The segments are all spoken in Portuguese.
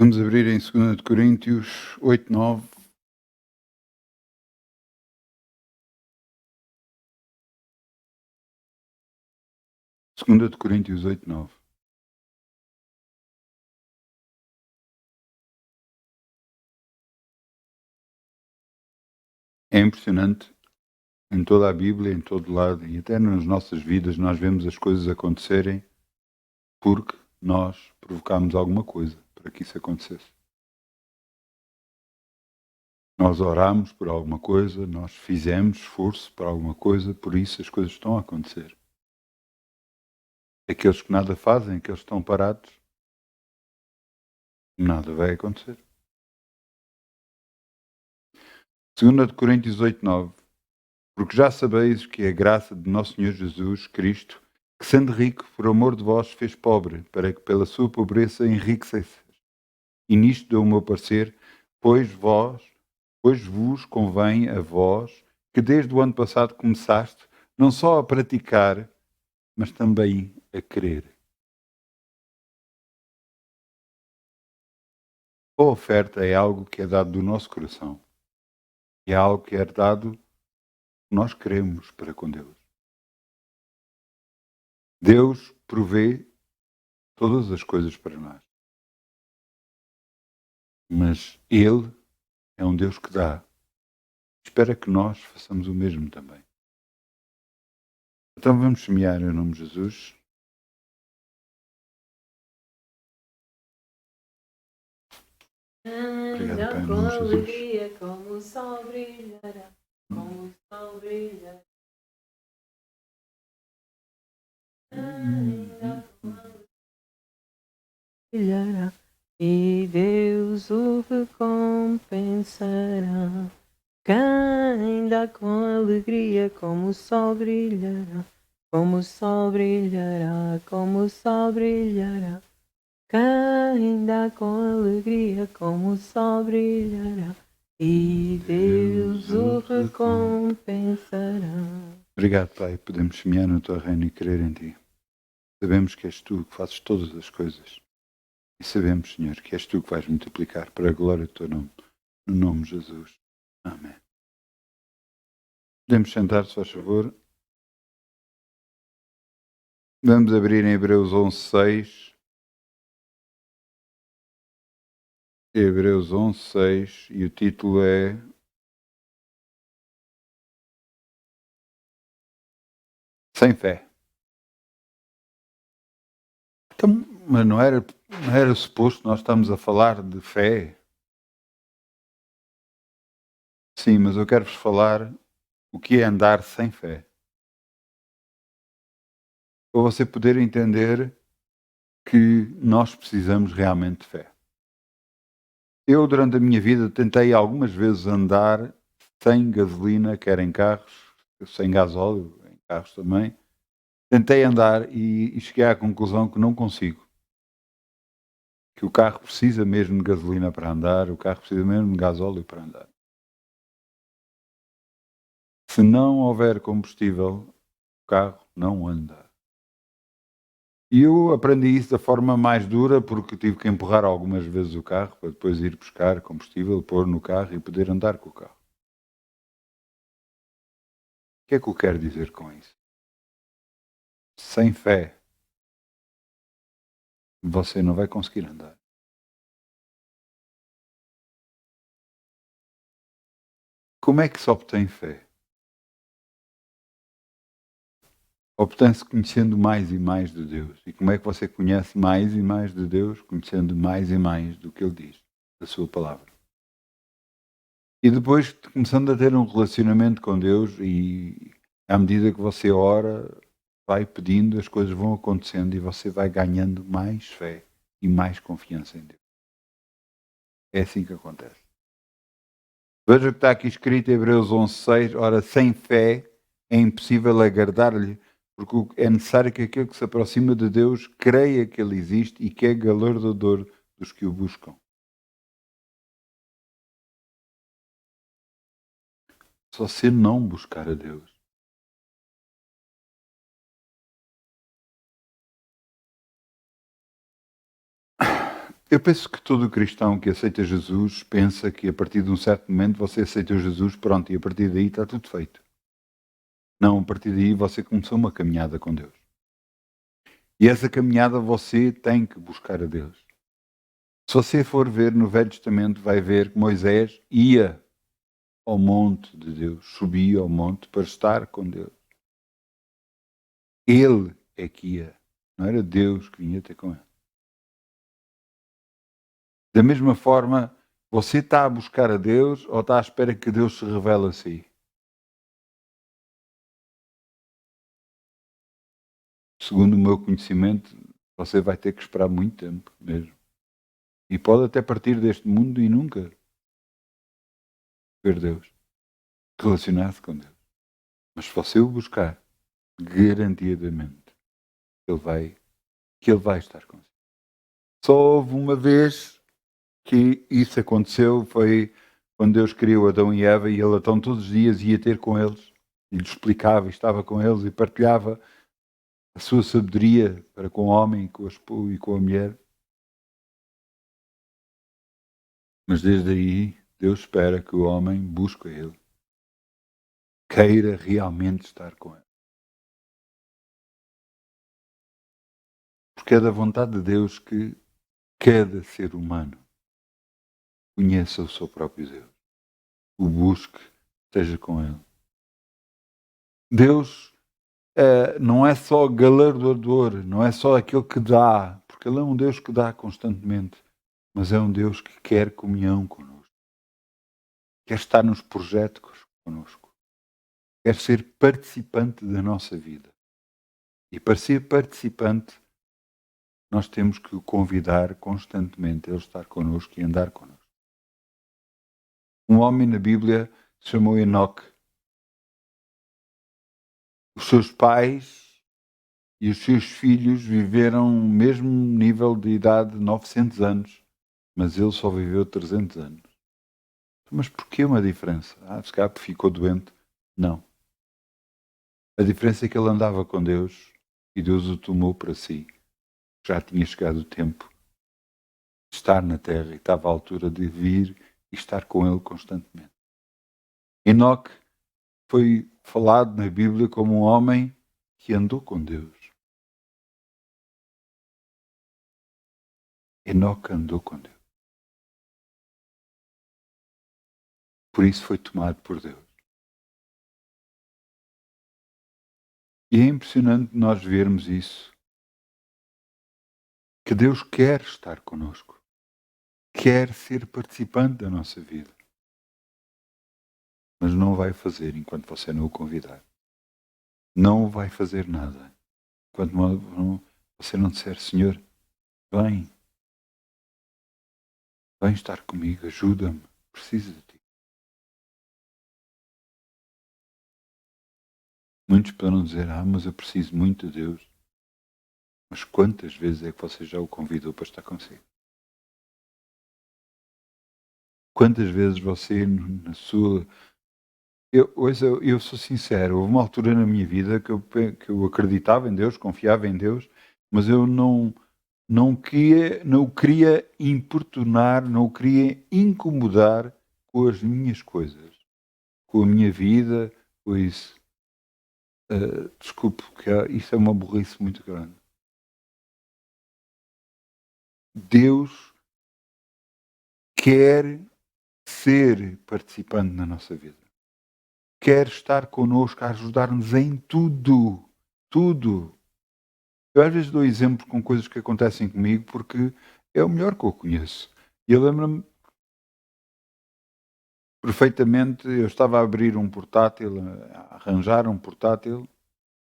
Vamos abrir em 2 de Coríntios 8, 9. Segunda de Coríntios 8, 9. É impressionante, em toda a Bíblia, em todo lado, e até nas nossas vidas, nós vemos as coisas acontecerem porque nós provocámos alguma coisa para que isso acontecesse. Nós orámos por alguma coisa, nós fizemos esforço por alguma coisa, por isso as coisas estão a acontecer. Aqueles que nada fazem, aqueles que estão parados, nada vai acontecer. Segunda de Coríntios 8, 9. Porque já sabeis que a graça de nosso Senhor Jesus Cristo, que sendo rico, por amor de vós, fez pobre, para que pela sua pobreza enriquecesse. E nisto dou o meu parecer, pois vos convém a vós, que desde o ano passado começaste, não só a praticar, mas também a querer. A oferta é algo que é dado do nosso coração. É algo que é dado que nós queremos para com Deus. Deus provê todas as coisas para nós. Mas Ele é um Deus que dá. Espera que nós façamos o mesmo também. Então vamos semear em nome de Jesus. Obrigado, Pai, em nome de Jesus. Alegria, como o sol brilhará, como o sol brilhará. Ainda brilhará, e Deus o recompensará. Quem dá com alegria, como o sol brilhará, como o sol brilhará, como o sol brilhará. Quem dá com alegria, como o sol brilhará, e Deus o recompensará. Obrigado, Pai, podemos semear no Teu reino e crer em Ti. Sabemos que és Tu que fazes todas as coisas. E sabemos, Senhor, que és Tu que vais multiplicar para a glória do Teu nome. No nome de Jesus. Amém. Podemos sentar, se faz favor. Vamos abrir em Hebreus 11, 6. Hebreus 11, 6. E o título é Sem Fé. Então, mas não era suposto nós estamos a falar de fé? Sim, mas eu quero-vos falar o que é andar sem fé. Para você poder entender que nós precisamos realmente de fé. Eu, durante a minha vida, tentei algumas vezes andar sem gasolina, quer em carros, sem gasóleo, em carros também. Tentei andar e cheguei à conclusão que não consigo. Que o carro precisa mesmo de gasolina para andar, o carro precisa mesmo de gasóleo para andar. Se não houver combustível, o carro não anda. E eu aprendi isso da forma mais dura, porque tive que empurrar algumas vezes o carro para depois ir buscar combustível, pôr no carro e poder andar com o carro. O que é que eu quero dizer com isso? Sem fé, você não vai conseguir andar. Como é que se obtém fé? Obtém-se conhecendo mais e mais de Deus. E como é que você conhece mais e mais de Deus? Conhecendo mais e mais do que Ele diz, da sua palavra. E depois começando a ter um relacionamento com Deus e à medida que você ora, vai pedindo, as coisas vão acontecendo e você vai ganhando mais fé e mais confiança em Deus. É assim que acontece. Veja o que está aqui escrito em Hebreus 11:6. Ora, sem fé é impossível agradar-lhe, porque é necessário que aquele que se aproxima de Deus creia que Ele existe e que é galardoador dos que o buscam. Se você não buscar a Deus, Eu penso que todo cristão que aceita Jesus pensa que a partir de um certo momento você aceitou Jesus, pronto, e a partir daí está tudo feito. Não, a partir daí você começou uma caminhada com Deus. E essa caminhada você tem que buscar a Deus. Se você for ver no Velho Testamento, vai ver que Moisés ia ao monte de Deus, subia ao monte para estar com Deus. Ele é que ia, não era Deus que vinha ter com ele. Da mesma forma, você está a buscar a Deus ou está à espera que Deus se revele a si? Segundo o meu conhecimento, você vai ter que esperar muito tempo mesmo. E pode até partir deste mundo e nunca ver Deus, relacionar-se com Deus. Mas se você o buscar, garantidamente, que ele vai estar consigo. Só houve uma vez que isso aconteceu, foi quando Deus criou Adão e Eva, e ele então todos os dias ia ter com eles, e lhes explicava, e estava com eles, e partilhava a sua sabedoria para com o homem e com a mulher. Mas desde aí, Deus espera que o homem busque a ele, queira realmente estar com ele. Porque é da vontade de Deus que cada ser humano conheça o seu próprio Deus, o busque, esteja com ele. Deus não é só galardoador, não é só aquele que dá, porque ele é um Deus que dá constantemente, mas é um Deus que quer comunhão connosco, quer estar nos projetos connosco, quer ser participante da nossa vida. E para ser participante, nós temos que o convidar constantemente a ele estar connosco e andar connosco. Um homem na Bíblia se chamou Enoque. Os seus pais e os seus filhos viveram o mesmo nível de idade, 900 anos, mas ele só viveu 300 anos. Mas porquê uma diferença? Se calhar ficou doente. Não. A diferença é que ele andava com Deus e Deus o tomou para si. Já tinha chegado o tempo de estar na terra e estava à altura de vir e estar com ele constantemente. Enoque foi falado na Bíblia como um homem que andou com Deus. Enoque andou com Deus. Por isso foi tomado por Deus. E é impressionante nós vermos isso. Que Deus quer estar conosco. Quer ser participante da nossa vida. Mas não vai fazer enquanto você não o convidar. Não vai fazer nada enquanto você não disser: Senhor, vem estar comigo, ajuda-me, preciso de ti. Muitos poderão dizer: mas eu preciso muito de Deus. Mas quantas vezes é que você já o convidou para estar consigo? Quantas vezes você, na sua... Eu sou sincero, houve uma altura na minha vida que eu acreditava em Deus, confiava em Deus, mas eu não queria importunar, não o queria incomodar com as minhas coisas, com a minha vida, com isso. Desculpe, porque isso é uma burrice muito grande. Deus quer ser participante na nossa vida. Quer estar connosco, a ajudar-nos em tudo. Tudo. Eu às vezes dou exemplo com coisas que acontecem comigo porque é o melhor que eu conheço. E eu lembro-me perfeitamente, eu estava a abrir um portátil, a arranjar um portátil,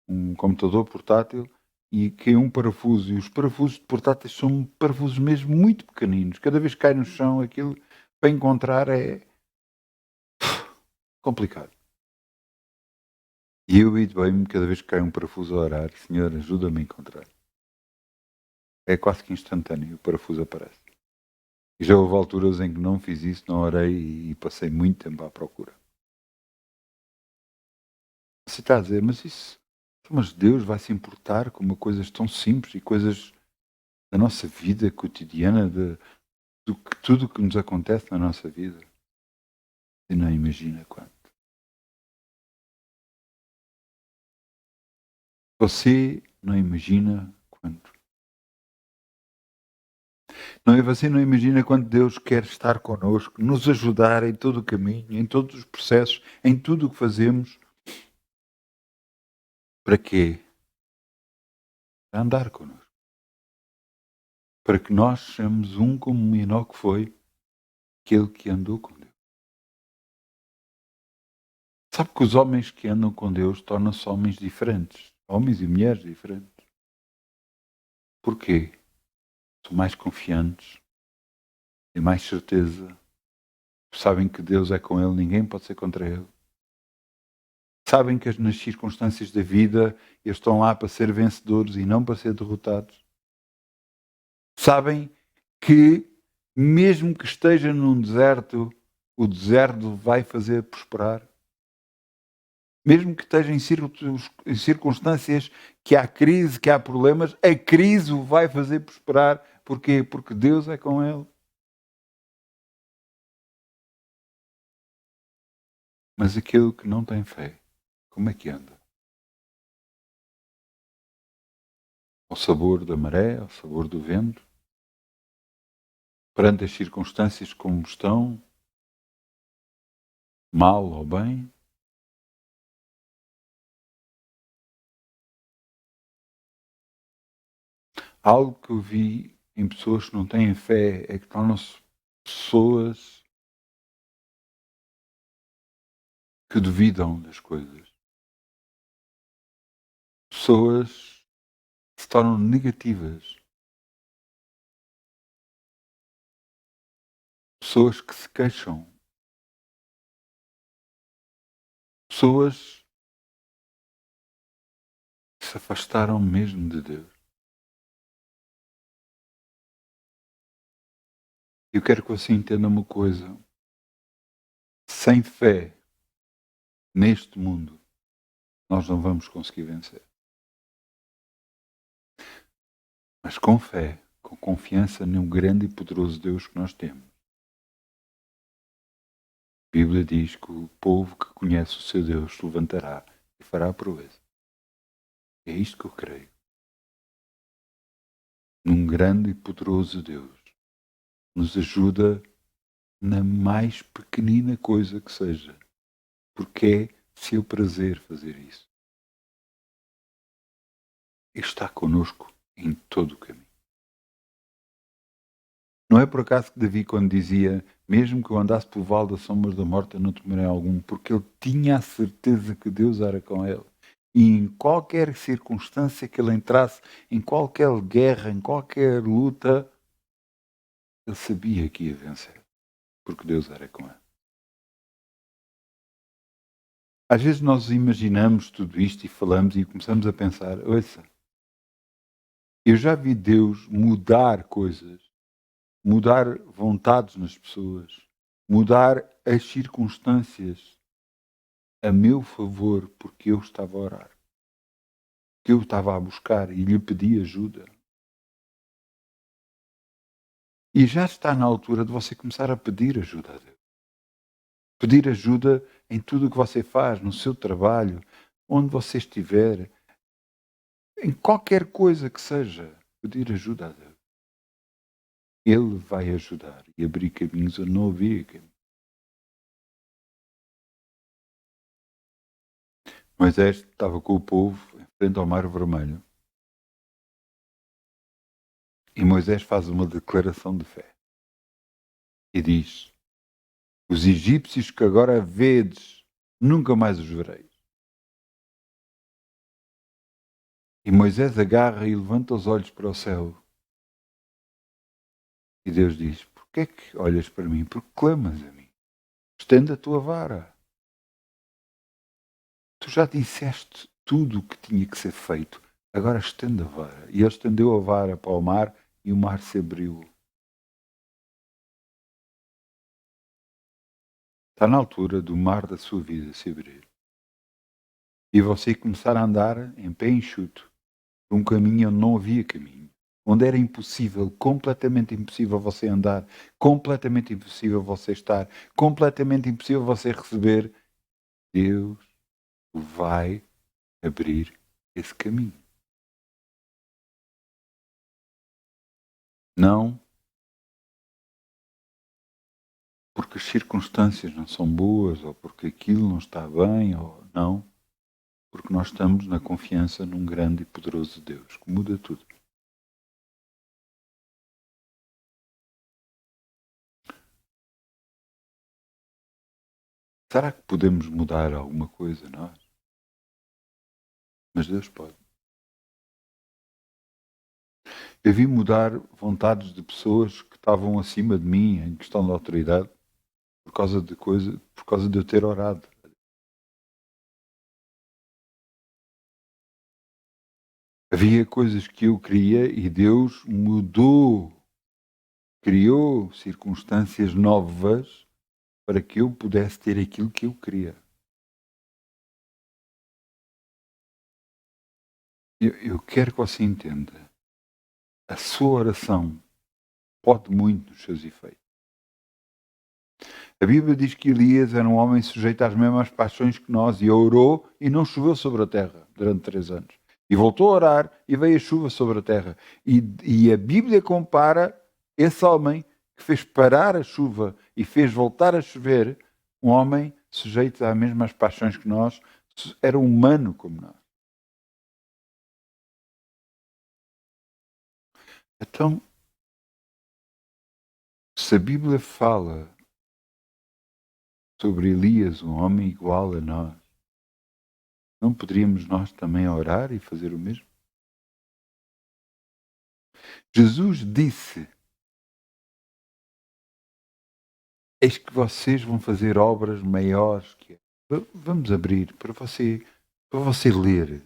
um computador portátil, e caiu um parafuso. E os parafusos de portáteis são parafusos mesmo muito pequeninos. Cada vez que cai no chão, aquilo para encontrar é complicado. E eu habituei-me cada vez que cai um parafuso a orar: Senhor, ajuda-me a encontrar. É quase que instantâneo, o parafuso aparece. E já houve alturas em que não fiz isso, não orei e passei muito tempo à procura. Você está a dizer: mas Deus vai se importar com coisas tão simples e coisas da nossa vida cotidiana, tudo o que nos acontece na nossa vida. Você não imagina quanto. Você não imagina quanto. Você não imagina quanto Deus quer estar connosco, nos ajudar em todo o caminho, em todos os processos, em tudo o que fazemos. Para quê? Para andar connosco. Para que nós sejamos um como Enoque foi, aquele que andou com Deus. Sabe que os homens que andam com Deus tornam-se homens diferentes. Homens e mulheres diferentes. Porquê? São mais confiantes, têm mais certeza, sabem que Deus é com ele, ninguém pode ser contra ele. Sabem que nas circunstâncias da vida eles estão lá para ser vencedores e não para ser derrotados. Sabem que mesmo que esteja num deserto, o deserto vai fazer prosperar. Mesmo que esteja em circunstâncias que há crise, que há problemas, a crise o vai fazer prosperar. Porquê? Porque Deus é com ele. Mas aquele que não tem fé, como é que anda? Ao sabor da maré, ao sabor do vento? Perante as circunstâncias como estão, mal ou bem? Algo que eu vi em pessoas que não têm fé é que tornam-se pessoas que duvidam das coisas. Pessoas que se tornam negativas. Pessoas que se queixam. Pessoas que se afastaram mesmo de Deus. Eu quero que você entenda uma coisa. Sem fé, neste mundo, nós não vamos conseguir vencer. Mas com fé, com confiança num grande e poderoso Deus que nós temos. A Bíblia diz que o povo que conhece o seu Deus se levantará e fará a proeza. É isto que eu creio. Num grande e poderoso Deus. Nos ajuda na mais pequenina coisa que seja. Porque é seu prazer fazer isso. Ele está conosco em todo o caminho. Não é por acaso que Davi, quando dizia, mesmo que eu andasse por vale das sombras da morte, eu não temerei algum, porque ele tinha a certeza que Deus era com ele. E em qualquer circunstância que ele entrasse, em qualquer guerra, em qualquer luta, ele sabia que ia vencer, porque Deus era com ele. Às vezes nós imaginamos tudo isto e falamos e começamos a pensar, ouça, eu já vi Deus mudar coisas, mudar vontades nas pessoas, mudar as circunstâncias a meu favor, porque eu estava a orar, que eu estava a buscar e lhe pedi ajuda. E já está na altura de você começar a pedir ajuda a Deus. Pedir ajuda em tudo o que você faz, no seu trabalho, onde você estiver, em qualquer coisa que seja, pedir ajuda a Deus. Ele vai ajudar e abrir caminhos onde não havia caminho. Moisés estava com o povo em frente ao Mar Vermelho. E Moisés faz uma declaração de fé. E diz, os egípcios que agora vedes, nunca mais os vereis. E Moisés agarra e levanta os olhos para o céu. E Deus diz, porquê é que olhas para mim? Porque clamas a mim. Estende a tua vara. Tu já disseste tudo o que tinha que ser feito. Agora estende a vara. E ele estendeu a vara para o mar e o mar se abriu. Está na altura do mar da sua vida se abrir. E você começar a andar em pé enxuto por um caminho onde não havia caminho. onde era impossível, completamente impossível você andar, completamente impossível você estar, completamente impossível você receber, Deus vai abrir esse caminho. Não porque as circunstâncias não são boas, ou porque aquilo não está bem, ou não, porque nós estamos na confiança num grande e poderoso Deus que muda tudo. Será que podemos mudar alguma coisa nós? Mas Deus pode. Eu vi mudar vontades de pessoas que estavam acima de mim em questão de autoridade por causa de eu ter orado. Havia coisas que eu queria e Deus mudou, criou circunstâncias novas para que eu pudesse ter aquilo que eu queria. Eu quero que você entenda. A sua oração pode muito nos seus efeitos. A Bíblia diz que Elias era um homem sujeito às mesmas paixões que nós e orou e não choveu sobre a terra durante 3 anos. E voltou a orar e veio a chuva sobre a terra. E a Bíblia compara esse homem que fez parar a chuva e fez voltar a chover, um homem sujeito às mesmas paixões que nós, era humano como nós. Então, se a Bíblia fala sobre Elias, um homem igual a nós, não poderíamos nós também orar e fazer o mesmo? Jesus disse: eis que vocês vão fazer obras maiores que vamos abrir para você ler.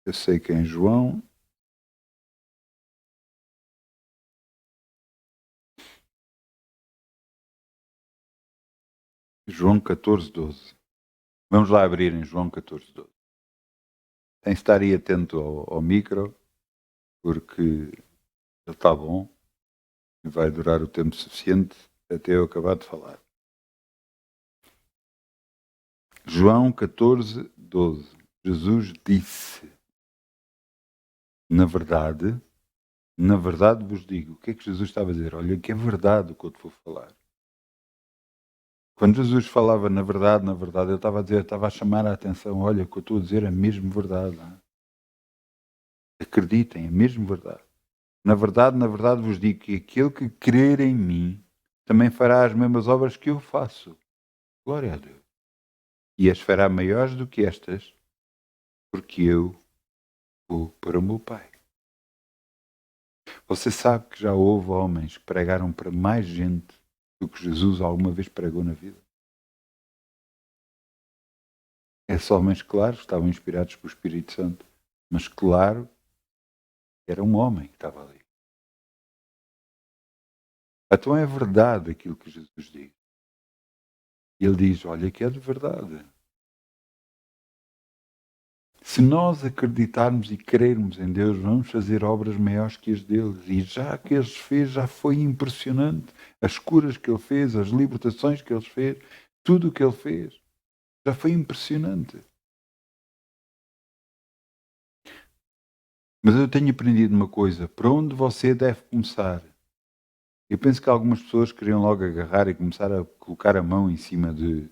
Eu sei que em João João 14:12. Vamos lá abrir em João 14:12. Tem que estar aí atento ao micro, porque ele está bom e vai durar o tempo suficiente até eu acabar de falar. João 14:12. Jesus disse: na verdade vos digo. O que é que Jesus estava a dizer? Olha, que é verdade o que eu te vou falar. Quando Jesus falava na verdade, eu estava a chamar a atenção. Olha, o que eu estou a dizer é mesmo verdade. Acreditem, é mesmo verdade. Na verdade vos digo que aquele que crer em mim também fará as mesmas obras que eu faço. Glória a Deus. E as fará maiores do que estas, porque eu vou para o meu Pai. Você sabe que já houve homens que pregaram para mais gente do que Jesus alguma vez pregou na vida? Esses homens, claro, estavam inspirados pelo Espírito Santo, mas claro, era um homem que estava ali. Então é verdade aquilo que Jesus diz. Ele diz, olha que é de verdade. Se nós acreditarmos e crermos em Deus, vamos fazer obras maiores que as deles. E já que eles fez, já foi impressionante. As curas que ele fez, as libertações que ele fez, tudo o que ele fez, já foi impressionante. Mas eu tenho aprendido uma coisa, para onde você deve começar? Eu penso que algumas pessoas queriam logo agarrar e começar a colocar a mão em cima de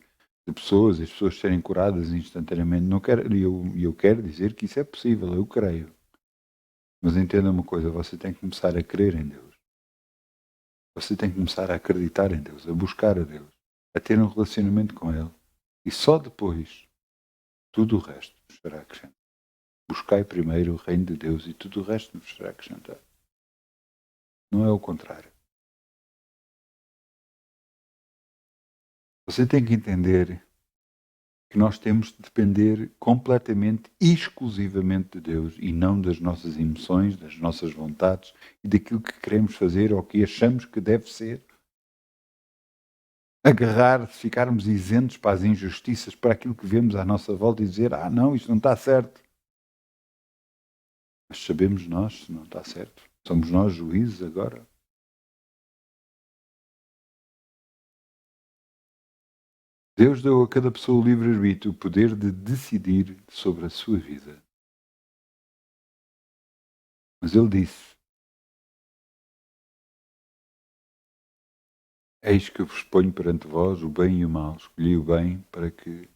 pessoas, as pessoas serem curadas instantaneamente. Não quero, eu quero dizer que isso é possível, eu creio. Mas entenda uma coisa, você tem que começar a crer em Deus. Você tem que começar a acreditar em Deus, a buscar a Deus, a ter um relacionamento com Ele. E só depois, tudo o resto vos será acrescentado. Buscai primeiro o reino de Deus e tudo o resto vos será acrescentado. Não é o contrário. Você tem que entender que nós temos de depender completamente, exclusivamente de Deus e não das nossas emoções, das nossas vontades e daquilo que queremos fazer ou que achamos que deve ser. agarrar, ficarmos isentos para as injustiças, para aquilo que vemos à nossa volta e dizer, não, isto não está certo. Mas sabemos nós se não está certo. Somos nós juízes agora. Deus deu a cada pessoa o livre-arbítrio, o poder de decidir sobre a sua vida. Mas Ele disse, eis que eu vos ponho perante vós o bem e o mal. Escolhi o bem para que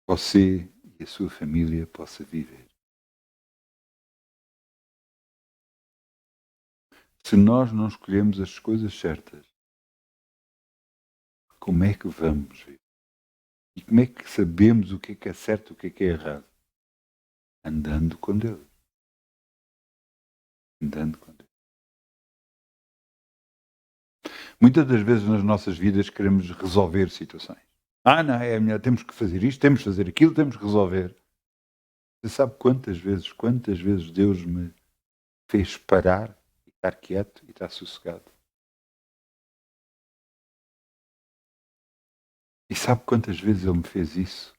você e a sua família possa viver. Se nós não escolhemos as coisas certas, como é que vamos viver? E como é que sabemos o que é certo e o que é errado? Andando com Deus. Andando com Deus. Muitas das vezes nas nossas vidas queremos resolver situações. Não, é melhor, temos que fazer isto, temos que fazer aquilo, temos que resolver. Você sabe quantas vezes Deus me fez parar e estar quieto e estar sossegado? E sabe quantas vezes Ele me fez isso?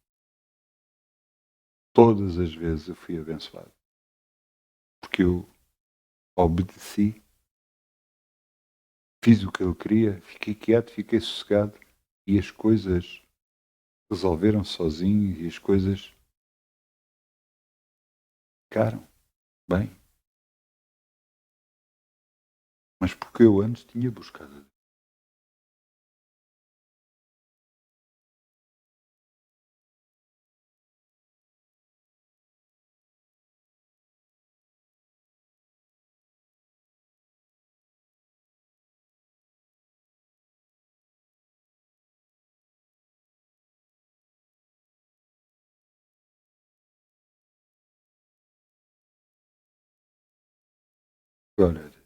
Todas as vezes eu fui abençoado. Porque eu obedeci, fiz o que Ele queria, fiquei quieto, fiquei sossegado e as coisas resolveram sozinhas e as coisas ficaram bem. Mas porque eu antes tinha buscado a Deus. Glória a Deus.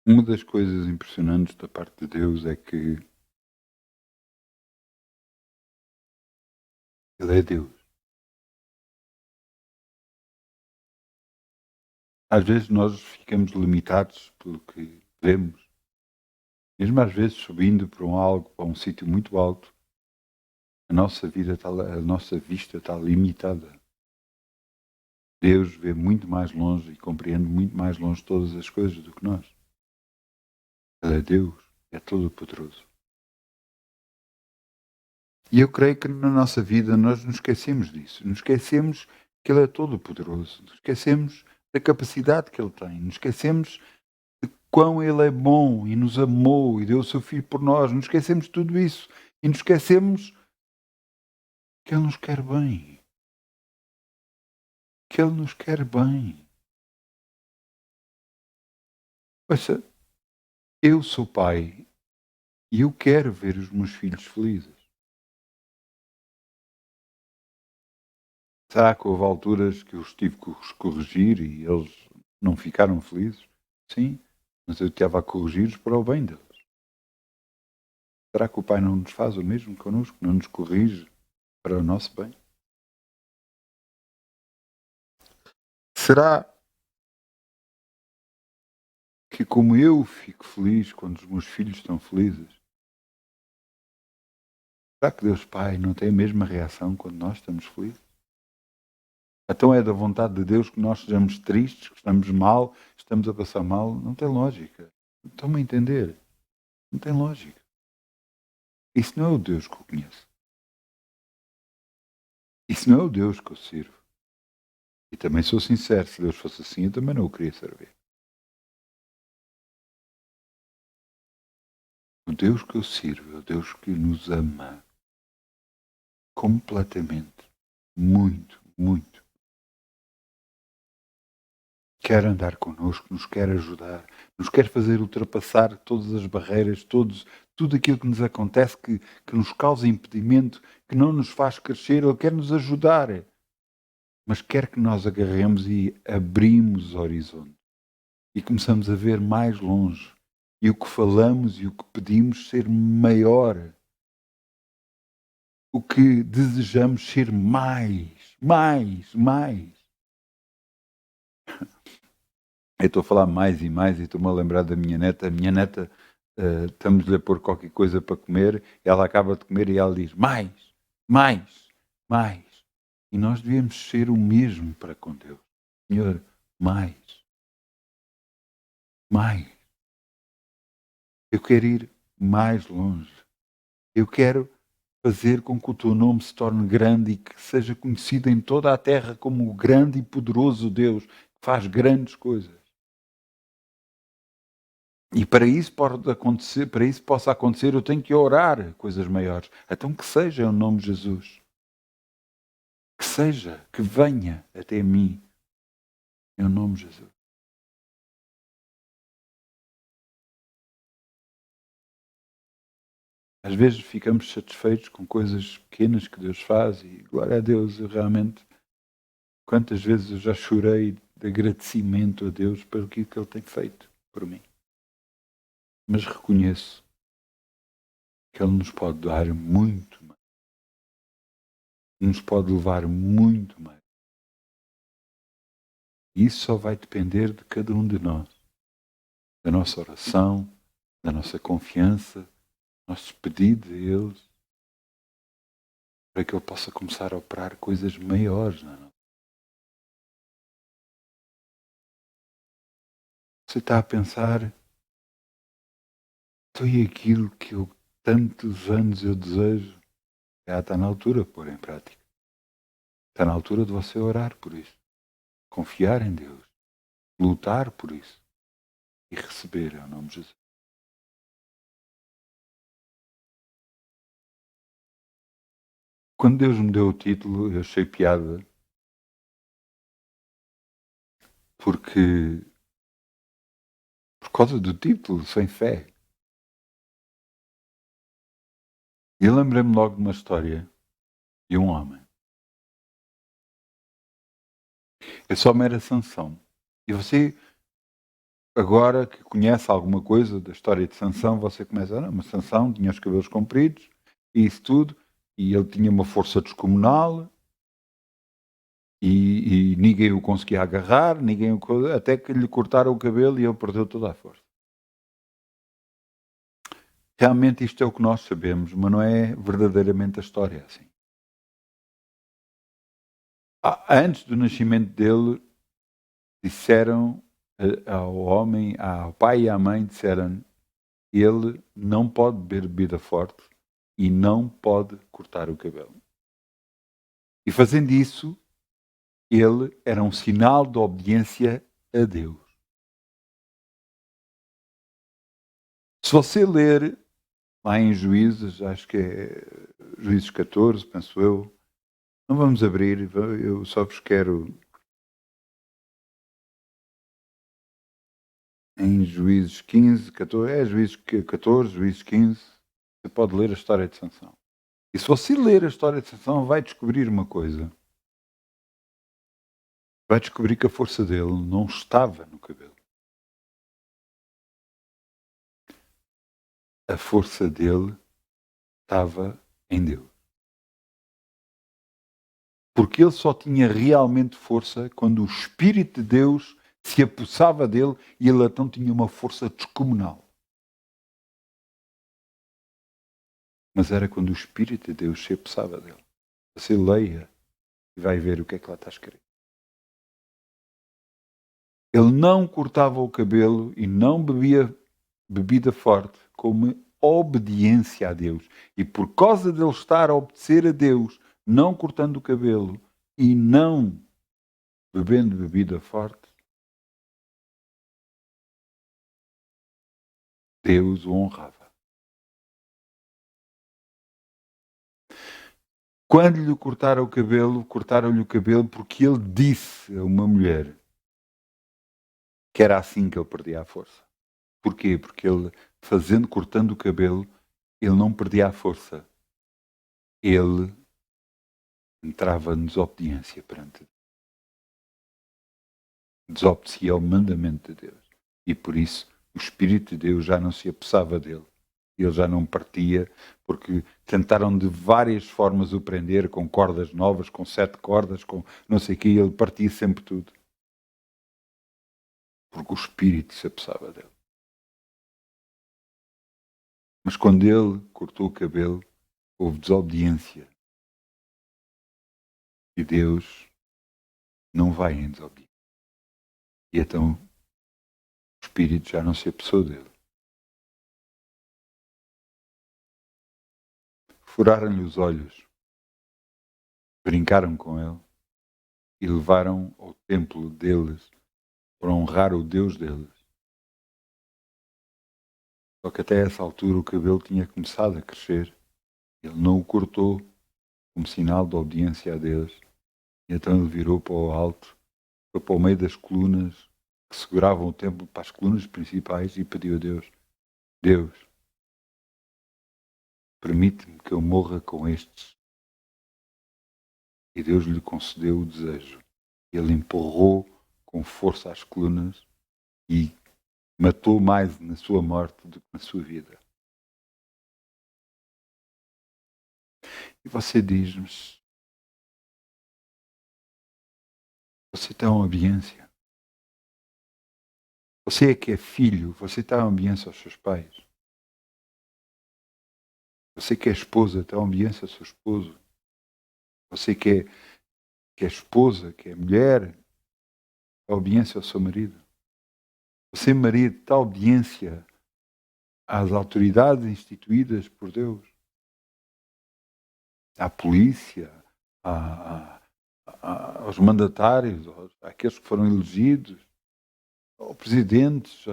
Uma das coisas impressionantes da parte de Deus é que Ele é Deus. Às vezes nós ficamos limitados pelo que vemos. Mesmo às vezes subindo para um sítio muito alto, a nossa vista está limitada. Deus vê muito mais longe e compreende muito mais longe todas as coisas do que nós. Ele é Deus, é todo-poderoso. E eu creio que na nossa vida nós nos esquecemos disso. Nos esquecemos que Ele é todo-poderoso. Nos esquecemos da capacidade que Ele tem. Nos esquecemos de quão Ele é bom e nos amou e deu o seu Filho por nós. Nos esquecemos de tudo isso. E nos esquecemos que Ele nos quer bem. Que Ele nos quer bem. Ouça, eu sou pai e eu quero ver os meus filhos felizes. Será que houve alturas que eu tive que os corrigir e eles não ficaram felizes? Sim, mas eu estava a corrigir-os para o bem deles. Será que o Pai não nos faz o mesmo connosco? Não nos corrige para o nosso bem? Será que como eu fico feliz quando os meus filhos estão felizes, será que Deus Pai não tem a mesma reação quando nós estamos felizes? Então é da vontade de Deus que nós sejamos tristes, que estamos mal, estamos a passar mal? Não tem lógica. Estão-me a entender? Não tem lógica. Isso não é o Deus que eu conheço. Isso não é o Deus que eu sirvo. E também sou sincero, se Deus fosse assim, eu também não o queria servir. O Deus que eu sirvo é o Deus que nos ama completamente, muito, muito. Quer andar connosco, nos quer ajudar, nos quer fazer ultrapassar todas as barreiras, tudo aquilo que nos acontece, que nos causa impedimento, que não nos faz crescer. Ele quer nos ajudar, mas quer que nós agarremos e abrimos o horizonte. e começamos a ver mais longe. E o que falamos e o que pedimos ser maior. O que desejamos ser mais. Eu estou a falar mais e estou-me a lembrar da minha neta. A minha neta, estamos-lhe a pôr qualquer coisa para comer, ela acaba de comer e ela diz mais. E nós devemos ser o mesmo para com Deus. Senhor, mais. Eu quero ir mais longe. Eu quero fazer com que o teu nome se torne grande e que seja conhecido em toda a terra como o grande e poderoso Deus que faz grandes coisas. E para isso pode acontecer, para isso possa acontecer, eu tenho que orar coisas maiores. Então que seja o nome de Jesus. Que seja, que venha até mim. Em nome de Jesus. Às vezes ficamos satisfeitos com coisas pequenas que Deus faz e glória a Deus, eu realmente, quantas vezes eu já chorei de agradecimento a Deus pelo que Ele tem feito por mim. Mas reconheço que Ele nos pode dar muito mais. Nos pode levar muito mais. E isso só vai depender de cada um de nós. Da nossa oração, da nossa confiança, nossos pedidos a Ele, para que Ele possa começar a operar coisas maiores na nossa. Você está a pensar, então e aquilo que eu tantos anos eu desejo? Está na altura de pôr em prática. Está na altura de você orar por isso. Confiar em Deus. Lutar por isso. E receber em nome de Jesus. Quando Deus me deu o título, eu achei piada. Porque, por causa do título, sem fé. E eu lembrei-me logo de uma história de um homem. Esse homem era Sansão. E você, agora que conhece alguma coisa da história de Sansão, você começa a mas Sansão tinha os cabelos compridos e isso tudo, e ele tinha uma força descomunal e ninguém o conseguia agarrar, até que lhe cortaram o cabelo e ele perdeu toda a força. Realmente isto é o que nós sabemos, mas não é verdadeiramente a história assim. Antes do nascimento dele, disseram ao homem, ao pai e à mãe, disseram: ele não pode beber bebida forte e não pode cortar o cabelo. E fazendo isso, ele era um sinal de obediência a Deus. Se você ler lá em Juízes, acho que é Juízes 14, penso eu, não vamos abrir, eu só vos quero. Em Juízes 15, 14, Juízes 14, Juízes 15, você pode ler a história de Sansão. E se você ler a história de Sansão, vai descobrir uma coisa. Vai descobrir que a força dele não estava no cabelo. A força dele estava em Deus. Porque ele só tinha realmente força quando o Espírito de Deus se apossava dele e ele então tinha uma força descomunal. Mas era quando o Espírito de Deus se apossava dele. Você leia e vai ver o que é que lá está escrito. Ele não cortava o cabelo e não bebia bebida forte como obediência a Deus. E por causa dele estar a obedecer a Deus, não cortando o cabelo e não bebendo bebida forte, Deus o honrava. Quando lhe cortaram cortaram-lhe o cabelo porque ele disse a uma mulher que era assim que ele perdia a força. Porquê? Porque ele, cortando o cabelo, ele não perdia a força. Ele entrava em desobediência perante Deus. Desobedecia ao mandamento de Deus. E por isso o Espírito de Deus já não se apossava dele. Ele já não partia, porque tentaram de várias formas o prender, com cordas novas, com 7 cordas, com não sei o quê, e ele partia sempre tudo. Porque o Espírito se apossava dele. Mas quando ele cortou o cabelo, houve desobediência. E Deus não vai em desobediência. E então o Espírito já não se apossou dele. Furaram-lhe os olhos, brincaram com ele e levaram ao templo deles para honrar o Deus deles. Só que até essa altura o cabelo tinha começado a crescer. Ele não o cortou como sinal de obediência a Deus. E então ele virou para o alto, foi para o meio das colunas que seguravam o templo, para as colunas principais, e pediu a Deus: Deus, permite-me que eu morra com estes. E Deus lhe concedeu o desejo. Ele empurrou com força as colunas e matou mais na sua morte do que na sua vida. E você diz-me: você está em obediência. Você é que é filho, você está em obediência aos seus pais. Você que é esposa, está em obediência ao seu esposo. Você que é esposa, que é mulher, está em obediência ao seu marido. Você, marido, está em obediência às autoridades instituídas por Deus. À polícia, aos mandatários, àqueles que foram elegidos, aos presidentes,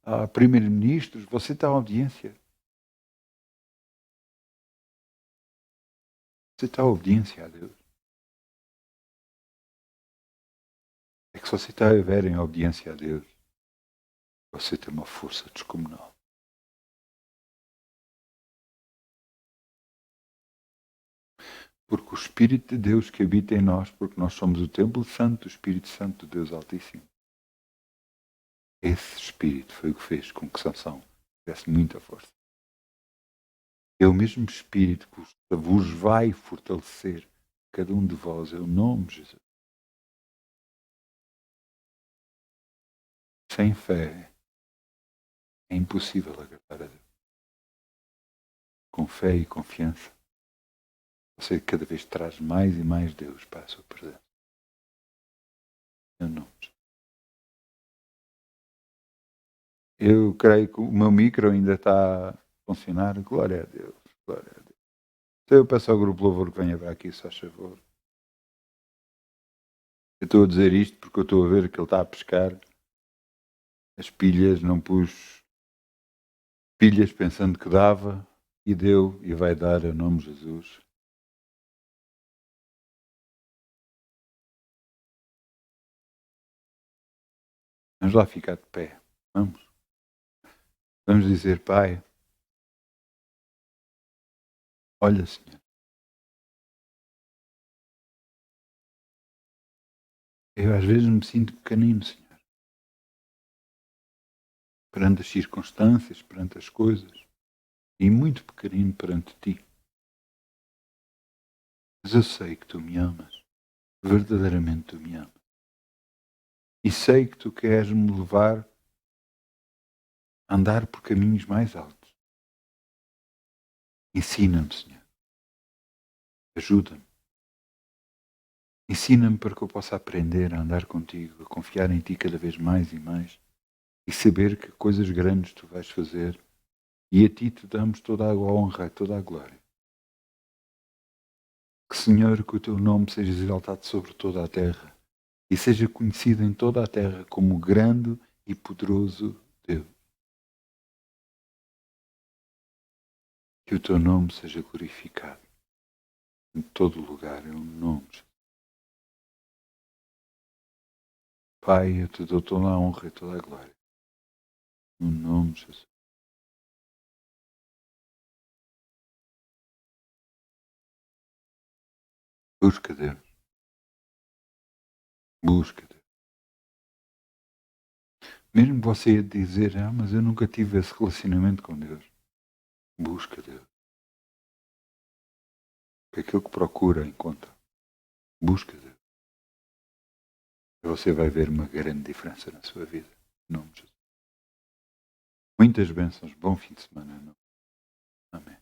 a primeiros-ministros. Você está em obediência. Você está em obediência a Deus. É que se você está a viver em obediência a Deus, você tem uma força descomunal. Porque o Espírito de Deus que habita em nós, porque nós somos o templo santo do Espírito Santo de Deus Altíssimo. Esse Espírito foi o que fez com que Sansão tivesse muita força. É o mesmo Espírito que vos vai fortalecer cada um de vós, é o nome de Jesus. Sem fé é impossível agradar a Deus. Com fé e confiança, você cada vez traz mais e mais Deus para a sua presença. É o nome de Jesus. Eu creio que o meu micro ainda está a funcionar. Glória a Deus. Glória a Deus. Então eu peço ao grupo Louvor que venha para aqui, se faz favor. Eu estou a dizer isto porque eu estou a ver que ele está a pescar. As pilhas, não pus pilhas pensando que dava, e deu, e vai dar, em nome de Jesus. Vamos lá ficar de pé. Vamos. Vamos dizer: Pai, olha, Senhor, eu às vezes me sinto pequenino, Senhor, perante as circunstâncias, perante as coisas, e muito pequenino perante Ti. Mas eu sei que Tu me amas, verdadeiramente Tu me amas. E sei que Tu queres me levar a andar por caminhos mais altos. Ensina-me, Senhor. Ajuda-me. Ensina-me para que eu possa aprender a andar contigo, a confiar em Ti cada vez mais e mais, e saber que coisas grandes Tu vais fazer, e a Ti Te damos toda a honra e toda a glória. Que, Senhor, que o Teu nome seja exaltado sobre toda a terra, e seja conhecido em toda a terra como grande e poderoso Deus. Que o Teu nome seja glorificado em todo lugar, em nome de Jesus. Pai, eu Te dou toda a honra e toda a glória, no nome de Jesus. Busca Deus. Busca Deus. Mesmo você ia dizer, mas eu nunca tive esse relacionamento com Deus. Busca Deus. Porque aquilo que procura, encontra. Busca Deus. E você vai ver uma grande diferença na sua vida. Em nome de Jesus. Muitas bênçãos. Bom fim de semana. Amém.